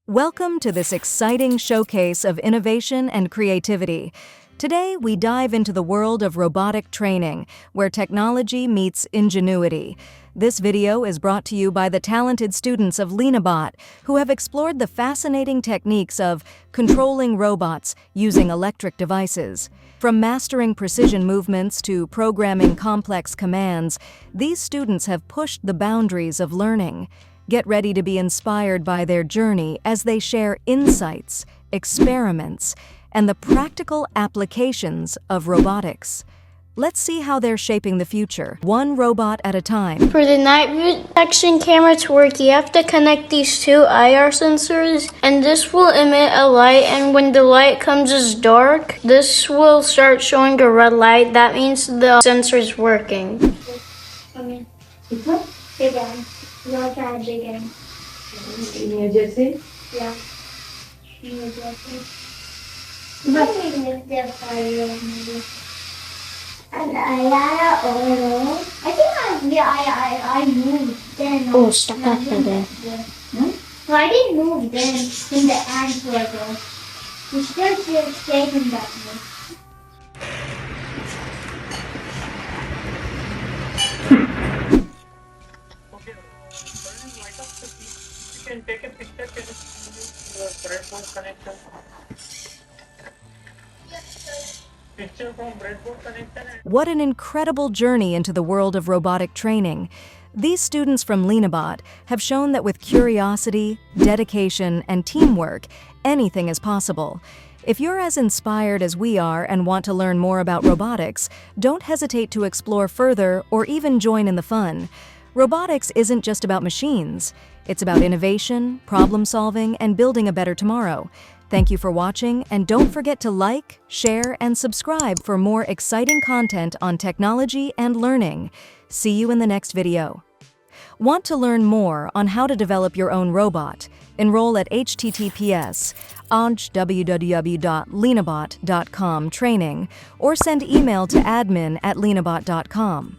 Welcome to this exciting showcase of innovation and creativity. Today, we dive into the world of robotic training, where technology meets ingenuity. This video is brought to you by the talented students of LeenaBot, who have explored the fascinating techniques of controlling robots using electric devices. From mastering precision movements to programming complex commands, these students have pushed the boundaries of learning. Get ready to be inspired by their journey as they share insights, experiments, and the practical applications of robotics. Let's see how they're shaping the future, one robot at a time. For the night view detection camera to work, you have to connect these two IR sensors, and this will emit a light, and when the light comes as dark, this will start showing a red light. That means the sensor is working. Not that big end. New Jersey? Yeah. New Jersey. But we lived there for a year maybe. And I think I moved then. Oh, stuck up for there. No, I didn't move then when the ants were there. We still stayed in that way. You can take a picture, can you use your breadboard connector? Picture from breadboard connector. What an incredible journey into the world of robotic training. These students from LeenaBot have shown that with curiosity, dedication, and teamwork, anything is possible. If you're as inspired as we are and want to learn more about robotics, don't hesitate to explore further or even join in the fun. Robotics isn't just about machines. It's about innovation, problem solving, and building a better tomorrow. Thank you for watching, and don't forget to like, share, and subscribe for more exciting content on technology and learning. See you in the next video. Want to learn more on how to develop your own robot? Enroll at https://www.leenabot.com training or send email to admin@leenabot.com.